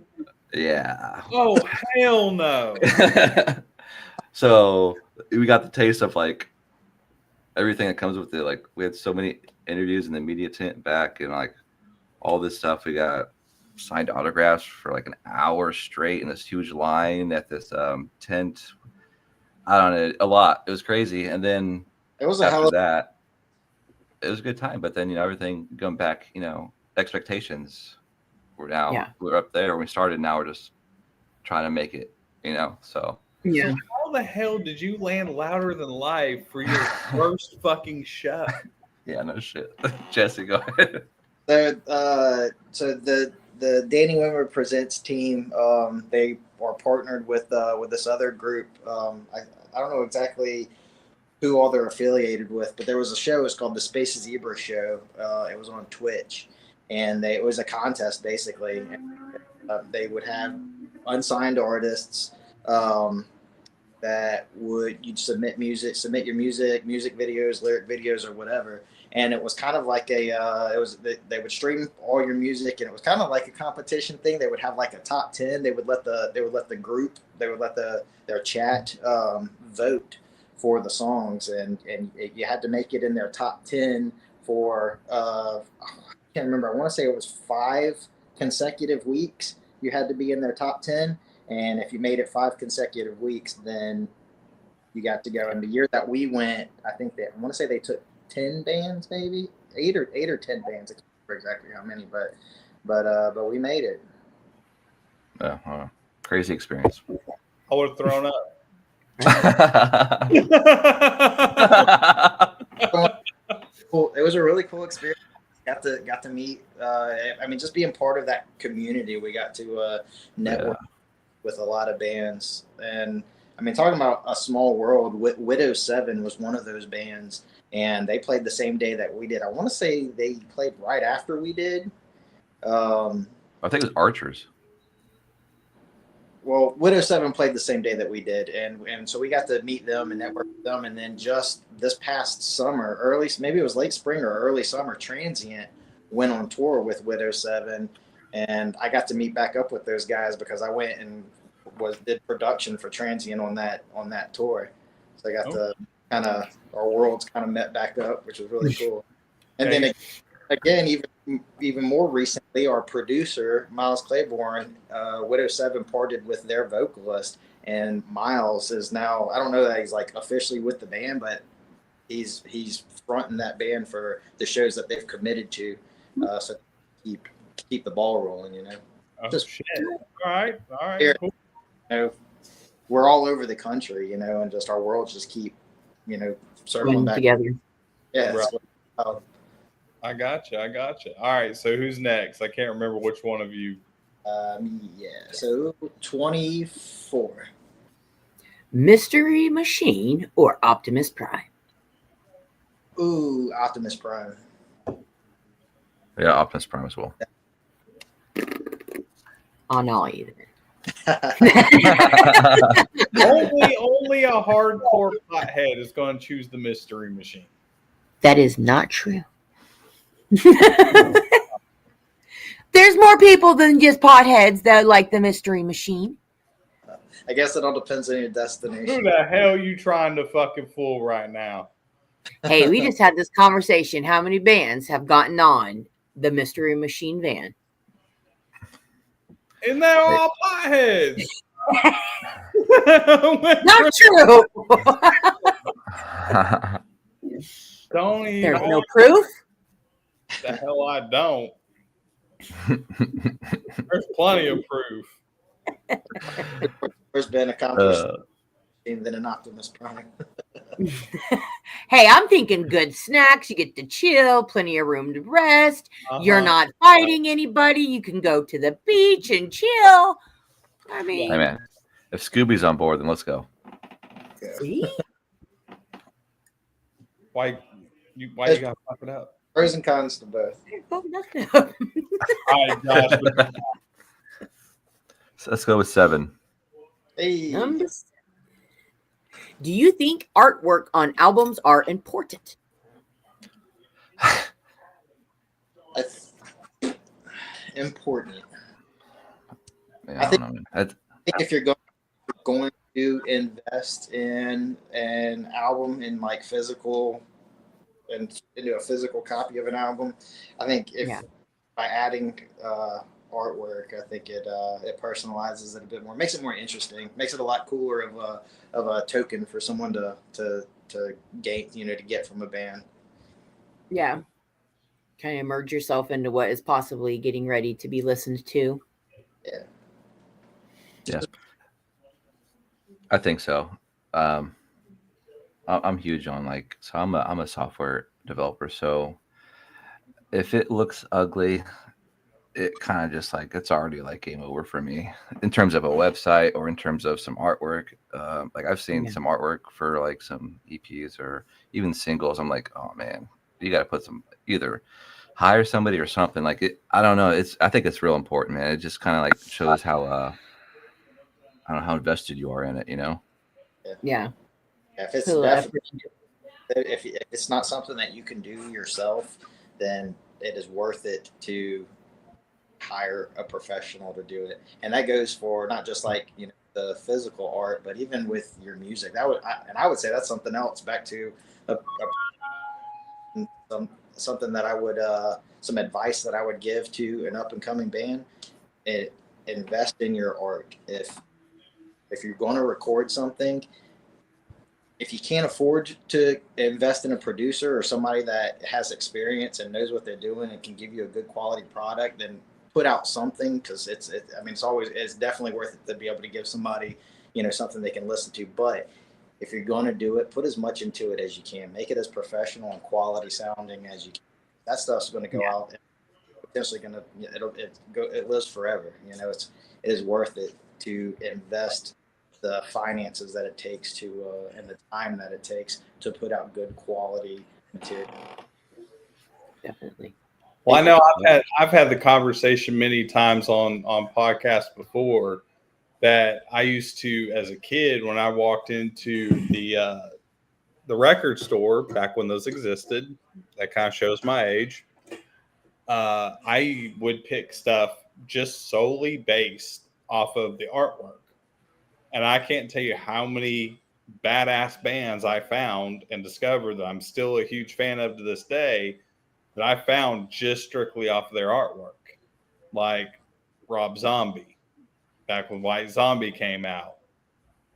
Speaker 5: Yeah.
Speaker 2: Oh hell no.
Speaker 5: So we got the taste of everything that comes with it. We had so many interviews in the media tent back and all this stuff. We got signed autographs for an hour straight in this huge line at this tent. I don't know, a lot. It was crazy. And then
Speaker 3: it was
Speaker 5: after that, it was a good time. But then, everything going back, expectations we're up there when we started. Now we're just trying to make it So
Speaker 4: Yeah.
Speaker 2: So how the hell did you land Louder Than Life for your first fucking show?
Speaker 5: yeah, no shit. Jesse, go ahead.
Speaker 3: So the Danny Wimmer Presents team, they are partnered with this other group. I don't know exactly who all they're affiliated with, but there was a show. It was called the Space Zebra Show. It was on Twitch, and it was a contest basically. They would have unsigned artists that you'd submit your music videos, lyric videos, or whatever. And it was kind of like they would stream all your music, and it was kind of like a competition thing. They would have like a top 10. They would let their chat vote for the songs, and you had to make it in their top 10 for I can't remember. I want to say it was 5 consecutive weeks. You had to be in their top 10. And if you made it 5 consecutive weeks, then you got to go. And the year that we went, I want to say they took 10 bands, maybe 8 or 10 bands. I can't remember exactly how many, but we made it.
Speaker 5: Crazy experience.
Speaker 2: I would have thrown up.
Speaker 3: Cool. It was a really cool experience. Got to meet. Just being part of that community, we got to network with a lot of bands. And talking about a small world, Widow 7 was one of those bands, and they played the same day that we did. I want to say they played right after we did.
Speaker 5: I think it was Archers.
Speaker 3: Well, Widow 7 played the same day that we did, and so we got to meet them and network with them. And then just this past summer, maybe it was late spring or early summer, Transient went on tour with Widow 7, and I got to meet back up with those guys because I went and did production for Transient on that tour. So I got to kind of, our worlds kind of met back up, which was really cool. And then again, even more recently, our producer Miles Claiborne, Widow 7 parted with their vocalist, and Miles is now, I don't know that he's like officially with the band, but he's fronting that band for the shows that they've committed to, so keep the ball rolling,
Speaker 2: Oh,
Speaker 3: just
Speaker 2: shit. All right,
Speaker 3: here,
Speaker 2: cool.
Speaker 3: We're all over the country, and just our worlds just keep circling back
Speaker 4: together.
Speaker 3: Yeah,
Speaker 2: right. I gotcha. All right, so who's next? I can't remember which one of you.
Speaker 3: So 24.
Speaker 4: Mystery Machine or Optimus Prime?
Speaker 3: Ooh, Optimus Prime.
Speaker 5: Yeah, Optimus Prime as well.
Speaker 4: On all either.
Speaker 2: only a hardcore pothead is going to choose the Mystery Machine.
Speaker 4: That is not true. There's more people than just potheads that like the Mystery Machine.
Speaker 3: I guess it all depends on your destination.
Speaker 2: Who the hell you trying to fucking fool right now?
Speaker 4: Hey, we just had this conversation. How many bands have gotten on the Mystery Machine van?
Speaker 2: And they're all potheads.
Speaker 4: Not true.
Speaker 2: Don't even.
Speaker 4: There's no proof.
Speaker 2: The hell I don't. There's plenty of proof.
Speaker 3: There's been a conversation than an Optimus Prime.
Speaker 4: Hey, I'm thinking good snacks. You get to chill, plenty of room to rest. You're not fighting anybody. You can go to the beach and chill. I mean,
Speaker 5: hey man, if Scooby's on board, then let's go.
Speaker 4: See?
Speaker 2: Why you gotta fuck it up?
Speaker 3: Pros and cons to both.
Speaker 2: All right, Josh.
Speaker 5: So let's go with 7.
Speaker 3: Hey.
Speaker 4: Number 7. Do you think artwork on albums are important?
Speaker 3: Important.
Speaker 5: Yeah,
Speaker 3: I think if you're going to invest in an album in like physical and into a physical copy of an album, I think by adding artwork, I think it personalizes it a bit more, makes it more interesting, makes it a lot cooler of a token for someone to gain, to get from a band.
Speaker 4: Yeah. Kind of immerse yourself into what is possibly getting ready to be listened to.
Speaker 3: Yeah.
Speaker 5: Yeah. I think so. I'm huge on so I'm a software developer. So if it looks ugly, it kind of just it's already game over for me in terms of a website or in terms of some artwork. I've seen some artwork for some EPs or even singles. I'm like, oh man, you got to put some either hire somebody or something I don't know. I think it's real important, man. It just kind of shows how I don't know how invested you are in it.
Speaker 4: Yeah.
Speaker 3: If it's definitely if it's not something that you can do yourself, then it is worth it to hire a professional to do it. And that goes for not just the physical art, but even with your music. I would say that's something else. Back to something that I would some advice that I would give to an up and coming band. Invest in your art. If you're going to record something, if you can't afford to invest in a producer or somebody that has experience and knows what they're doing and can give you a good quality product, then put out something, because it's definitely worth it to be able to give somebody something they can listen to. But if you're going to do it, put as much into it as you can. Make it as professional and quality sounding as you can. That stuff's going to go out and potentially going to it lives forever. It is worth it to invest the finances that it takes to and the time that it takes to put out good quality material.
Speaker 4: Definitely.
Speaker 2: Well, I know I've had the conversation many times on podcasts before that I used to, as a kid, when I walked into the record store back when those existed, that kind of shows my age. I would pick stuff just solely based off of the artwork. And I can't tell you how many badass bands I found and discovered that I'm still a huge fan of to this day that I found just strictly off of their artwork. Like Rob Zombie, back when White Zombie came out.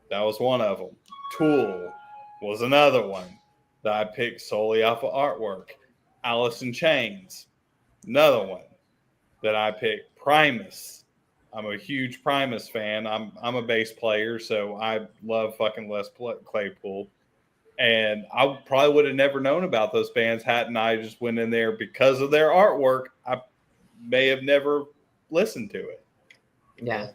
Speaker 2: That was one of them. Tool was another one that I picked solely off of artwork. Alice in Chains, another one that I picked. Primus. I'm a huge Primus fan. I'm a bass player, so I love fucking Les Claypool. And I probably would have never known about those bands hadn't I just went in there because of their artwork. I may have never listened to it.
Speaker 4: Yeah.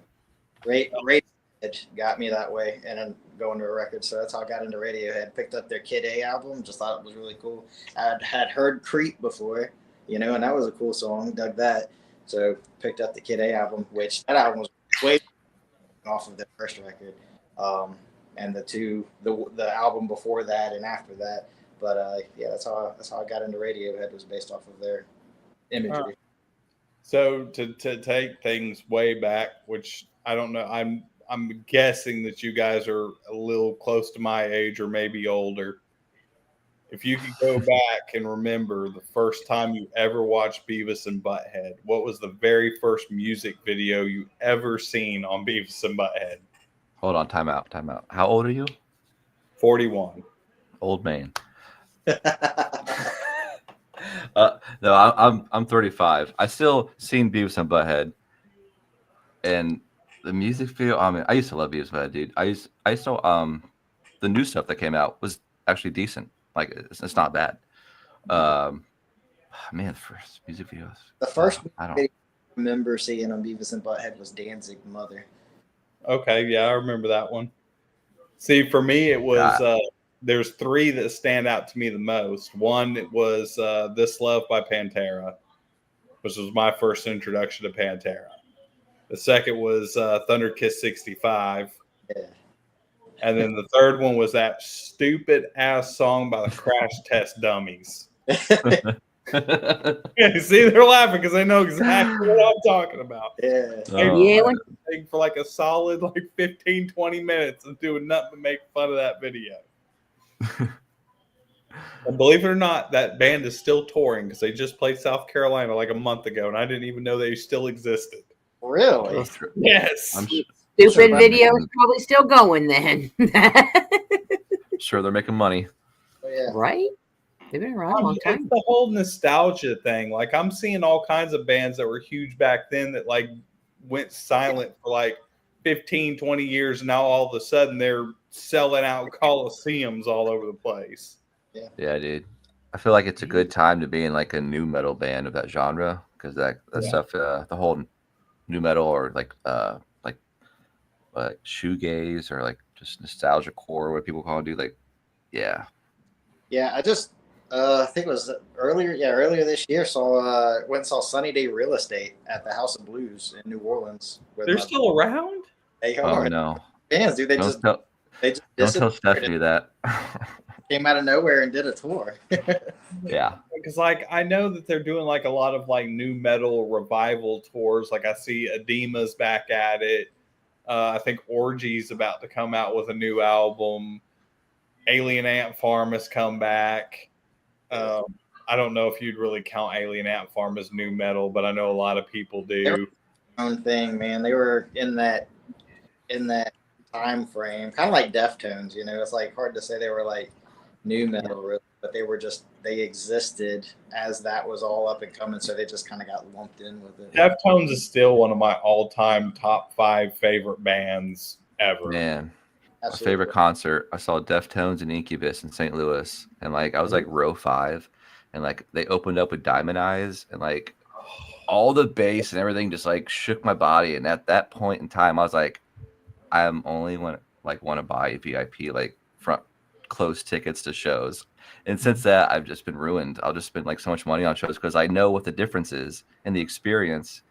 Speaker 3: Radiohead got me that way, and then going to a record. So that's how I got into Radiohead. Picked up their Kid A album. Just thought it was really cool. I had heard Creep before, and that was a cool song. Dug that. So picked up the Kid A album, which that album was way off of the first record, and the album before that and after that. But that's how I got into Radiohead, was based off of their imagery.
Speaker 2: So to take things way back, which I don't know, I'm guessing that you guys are a little close to my age or maybe older. If you could go back and remember the first time you ever watched Beavis and Butthead, what was the very first music video you ever seen on Beavis and Butthead?
Speaker 5: Hold on, time out. How old are you?
Speaker 2: 41.
Speaker 5: Old man. No, I'm 35. I still seen Beavis and Butthead, and the music video. I mean, I used to love Beavis and Butthead, dude. I saw the new stuff that came out was actually decent. It's not bad. Man, the first music videos.
Speaker 3: The first video I remember seeing on Beavis and Butthead was Danzig Mother.
Speaker 2: Okay, yeah, I remember that one. See, for me, it was there's three that stand out to me the most. One, it was This Love by Pantera, which was my first introduction to Pantera. The second was Thunder Kiss 65.
Speaker 3: Yeah.
Speaker 2: And then the third one was that stupid ass song by the Crash Test Dummies. See, they're laughing because they know exactly what I'm talking about.
Speaker 3: Yeah.
Speaker 2: For like a solid 15, 20 minutes of doing nothing but make fun of that video. And believe it or not, that band is still touring because they just played South Carolina like a month ago, and I didn't even know they still existed.
Speaker 3: Really?
Speaker 2: Yes.
Speaker 4: Stupid video is probably still going then.
Speaker 5: Sure, they're making money.
Speaker 3: Oh, yeah.
Speaker 4: Right? They've been around a long time.
Speaker 2: It's the whole nostalgia thing. I'm seeing all kinds of bands that were huge back then that went silent for 15, 20 years. And now all of a sudden they're selling out coliseums all over the place.
Speaker 5: Yeah, dude. I feel like it's a good time to be in like a new metal band of that genre because that stuff, the whole new metal or like shoegaze or like just nostalgia core, what people call it, dude. Like, yeah.
Speaker 3: I just I think it was earlier this year went and saw Sunny Day Real Estate at the House of Blues in New Orleans.
Speaker 2: They're still around?
Speaker 3: They
Speaker 5: Oh
Speaker 3: are.
Speaker 5: no.
Speaker 3: Fans, dude, they just
Speaker 5: Don't tell Stephanie that.
Speaker 3: came out of nowhere and did a tour.
Speaker 5: Yeah.
Speaker 2: Because like I know that they're doing like a lot of like new metal revival tours. Like I see Edema's back at it. I think Orgy's about to come out with a new album. Alien Ant Farm has come back. I don't know if you'd really count Alien Ant Farm as new metal, but I know a lot of people do.
Speaker 3: Own thing, man. They were in that time frame, kind of like Deftones. You know, it's like hard to say they were like new metal, really, but they existed as that was all up and coming, so they just kind of got lumped in with it.
Speaker 2: Deftones is still one of my all-time top 5 favorite bands ever.
Speaker 5: Man.
Speaker 3: Absolutely.
Speaker 5: My favorite concert, I saw Deftones and Incubus in St. Louis, and like I was like row 5, and like they opened up with Diamond Eyes, and like all the bass and everything just like shook my body. And at that point in time, I was like, I'm only want to buy VIP like front close tickets to shows. And since that, I've just been ruined. I'll just spend like so much money on shows because I know what the difference is in the experience.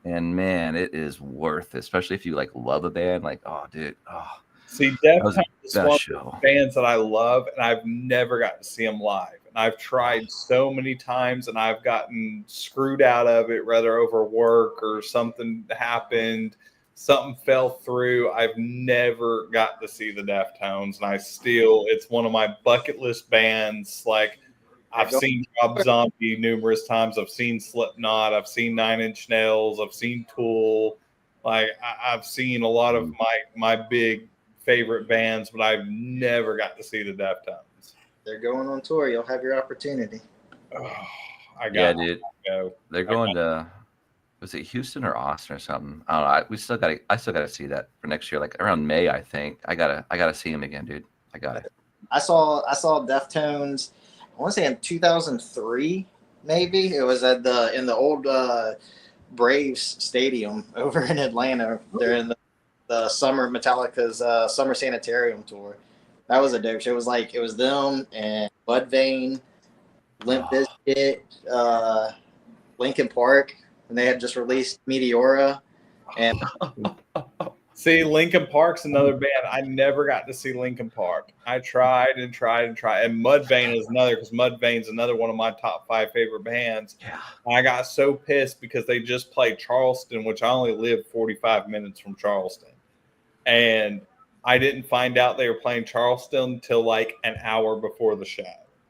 Speaker 5: And man, it is worth it, especially if you like love a band. Like, oh, dude, oh.
Speaker 2: See, Deftones is one of the bands that I love, and I've never got to see them live. And I've tried so many times, and I've gotten screwed out of it, whether over work or something happened, something fell through. I've never got to see the Deftones, and it's one of my bucket list bands. Like, I've seen Rob Zombie numerous times. I've seen Slipknot. I've seen Nine Inch Nails. I've seen Tool. Like, I've seen a lot of my big favorite bands, but I've never got to see the Deftones.
Speaker 3: They're going on tour. You'll have your opportunity.
Speaker 2: Oh,
Speaker 5: dude. Go. They're going to, was it Houston or Austin or something? I don't know. I still gotta see that for next year, like around May, I think. I gotta see him again, dude. I got it.
Speaker 3: I saw Deftones, I want to say in 2003, maybe. It was in the old Braves Stadium over in Atlanta. They're in the summer Metallica's summer sanitarium tour. That was a dope show. It was them and Mudvayne, Limp Bizkit, Linkin Park, and they had just released Meteora. And
Speaker 2: see, Linkin Park's another band. I never got to see Linkin Park. I tried. And Mudvayne is another, because Mudvayne's another one of my top 5 favorite bands.
Speaker 5: Yeah.
Speaker 2: I got so pissed because they just played Charleston, which I only live 45 minutes from Charleston. And I didn't find out they were playing Charleston until like an hour before the show.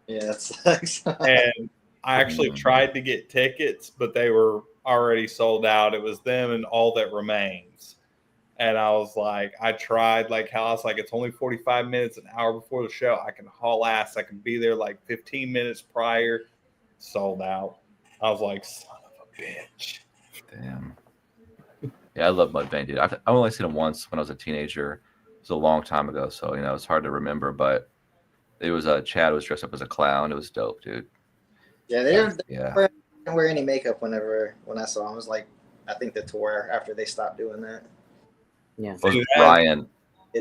Speaker 3: Yeah, that sucks.
Speaker 2: And I actually tried to get tickets, but they were already sold out. It was them and All That Remains. And I was like, I tried, like how I was like, it's only 45 minutes, an hour before the show. I can haul ass. I can be there like 15 minutes prior. Sold out. I was like, son of a bitch.
Speaker 5: Damn. Yeah, I love Mudvayne, dude. I've only seen him once when I was a teenager. It was a long time ago, so it's hard to remember. But it was Chad was dressed up as a clown. It was dope, dude.
Speaker 3: Yeah, they didn't wear any makeup when I saw him. It was like, I think the tour after they stopped doing that.
Speaker 4: Yeah,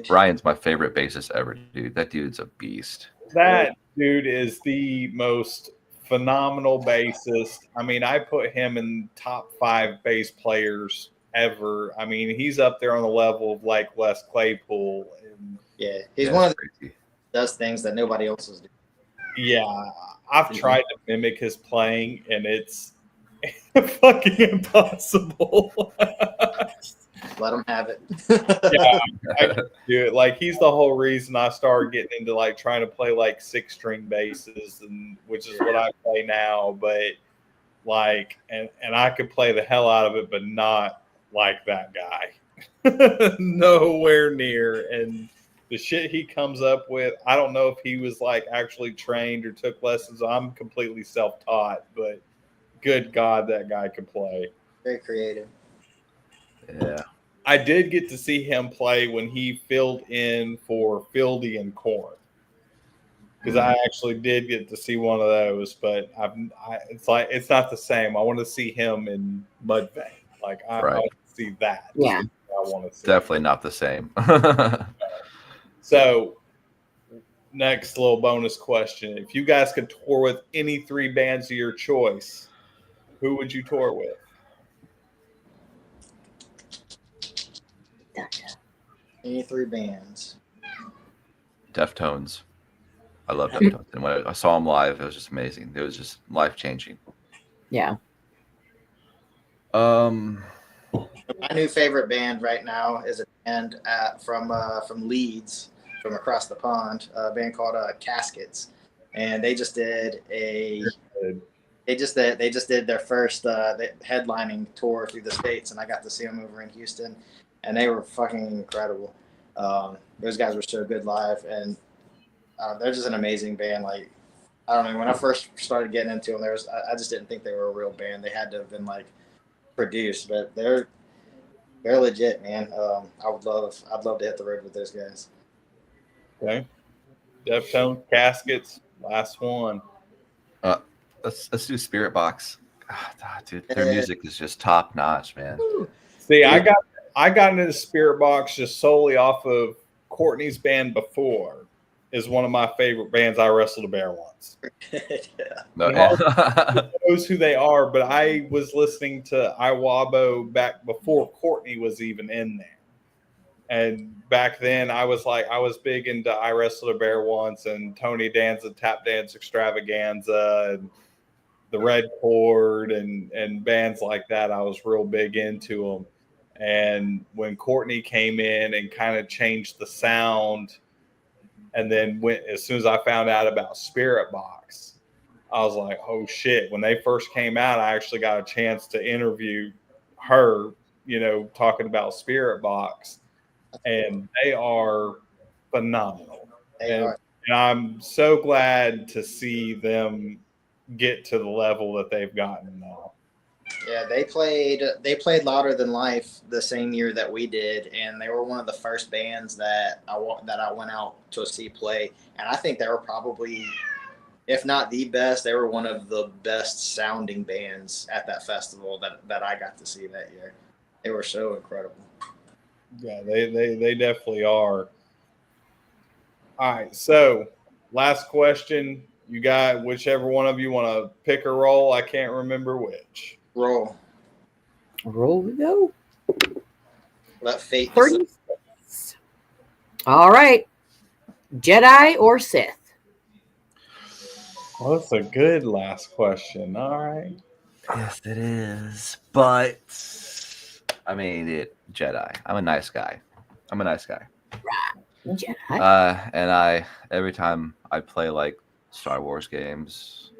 Speaker 5: Ryan's my favorite bassist ever, dude. That dude's a beast.
Speaker 2: That dude is the most phenomenal bassist. I mean, I put him in top 5 bass players ever. I mean, he's up there on the level of like Les Claypool. And
Speaker 3: he's one of the does things that nobody else is doing.
Speaker 2: Yeah, I've tried to mimic his playing, and it's fucking impossible.
Speaker 3: Let him have it.
Speaker 2: Yeah, I can do it. Like, he's the whole reason I started getting into like trying to play like 6-string basses, and which is what I play now. But like, and I could play the hell out of it, but not like that guy. Nowhere near. And the shit he comes up with, I don't know if he was like actually trained or took lessons. I'm completely self-taught, but good God, that guy could play.
Speaker 3: Very creative.
Speaker 5: Yeah.
Speaker 2: I did get to see him play when he filled in for Fieldy and Korn. Because I actually did get to see one of those, but it's like it's not the same. I want to see him in Mudvayne. Like I want to see that.
Speaker 4: Yeah,
Speaker 2: I want to see.
Speaker 5: Definitely not the same.
Speaker 2: So, next little bonus question: if you guys could tour with any 3 bands of your choice, who would you tour with?
Speaker 3: Any 3 bands?
Speaker 5: Deftones. I love Deftones. And when I saw them live, it was just amazing. It was just life-changing.
Speaker 4: Yeah.
Speaker 3: My new favorite band right now is a band from Leeds, from across the pond, a band called Caskets, and they just did their first headlining tour through the States, and I got to see them over in Houston, and they were fucking incredible. Those guys were so good live, and they're just an amazing band. Like, I don't know, when I first started getting into them, I just didn't think they were a real band. They had to have been like produced, but they're legit, man. I'd love to hit the road with those guys.
Speaker 2: Okay, Deftones, Caskets, last one.
Speaker 5: Let's do Spirit Box. God, dude, their music is just top notch, man.
Speaker 2: See, I got into the Spirit Box just solely off of Courtney's band Before. Is one of my favorite bands. I wrestled a bear once. Knows who they are, but I was listening to Iwabo back before Courtney was even in there. And back then I was big into I Wrestled a Bear Once and Tony Danza Tap Dance Extravaganza and the Red Chord and bands like that. I was real big into them. And when Courtney came in and kind of changed the sound, and then as soon as I found out about Spirit Box, I was like, oh shit. When they first came out, I actually got a chance to interview her, talking about Spirit Box. And they are phenomenal. And I'm so glad to see them get to the level that they've gotten now.
Speaker 3: Yeah, they played Louder Than Life the same year that we did, and they were one of the first bands that I went out to see play. And I think they were probably, if not the best, they were one of the best sounding bands at that festival that I got to see that year. They were so incredible.
Speaker 2: Yeah, they definitely are. All right, so last question. You got whichever one of you want to pick a role. I can't remember which.
Speaker 3: Roll
Speaker 4: we go.
Speaker 3: Let fate
Speaker 4: 30. All right. Jedi or Sith?
Speaker 2: Well, that's a good last question. All right.
Speaker 5: Yes, it is. But I mean, Jedi. I'm a nice guy.
Speaker 4: Right. Jedi.
Speaker 5: And every time I play like Star Wars games,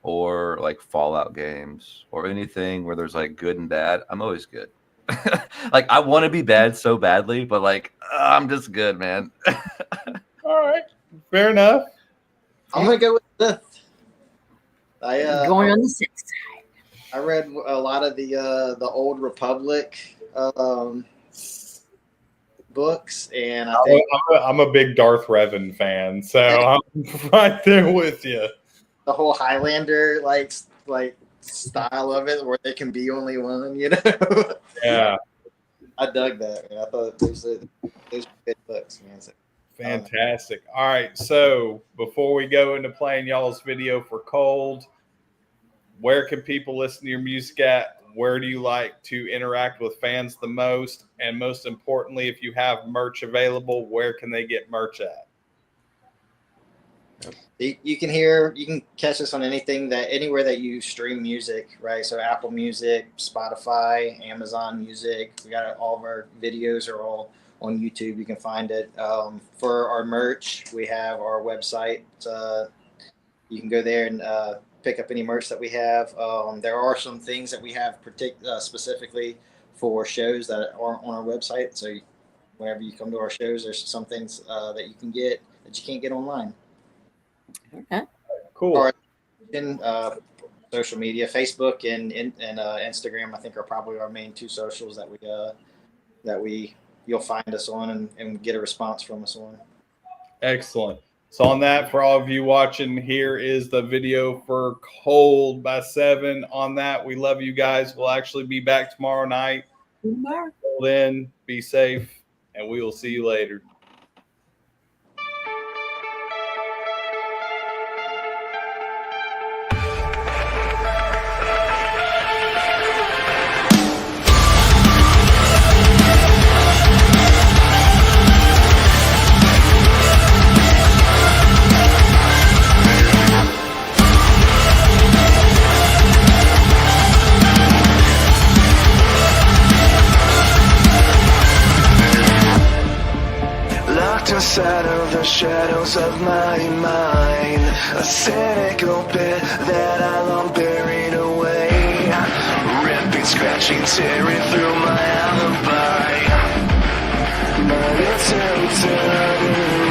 Speaker 5: or like Fallout games, or anything where there's like good and bad, I'm always good. Like, I want to be bad so badly, but like, I'm just good, man.
Speaker 2: All right, fair enough.
Speaker 3: I'm gonna go with Sith.
Speaker 4: Going on the Sith side.
Speaker 3: I read a lot of the Old Republic books, and I think
Speaker 2: I'm a big Darth Revan fan, so I'm right there with you.
Speaker 3: The whole Highlander like style of it, where there can be only one,
Speaker 2: Yeah,
Speaker 3: I dug that, man. I thought those were good books, man. So,
Speaker 2: fantastic. All right, so before we go into playing y'all's video for Cold, where can people listen to your music at? Where do you like to interact with fans the most? And most importantly, if you have merch available, where can they get merch at?
Speaker 3: You can catch us on anywhere that you stream music, right? So Apple Music, Spotify, Amazon Music. We got all of our videos are all on YouTube. You can find it. For our merch, we have our website. You can go there and pick up any merch that we have. There are some things that we have specifically for shows that aren't on our website. So whenever you come to our shows, there's some things that you can get that you can't get online.
Speaker 4: Okay.
Speaker 2: Cool.
Speaker 3: Or in social media, Facebook and Instagram, I think, are probably our main 2 socials that that you'll find us on and get a response from us on.
Speaker 2: Excellent. So on that, for all of you watching, here is the video for Cold by SevVven. On that, we love you guys. We'll actually be back tomorrow night. Till then, be safe, and we will see you later.
Speaker 6: Inside of the shadows of my mind, a cynical pit that I long buried away, ripping, scratching, tearing through my alibi, but it's empty.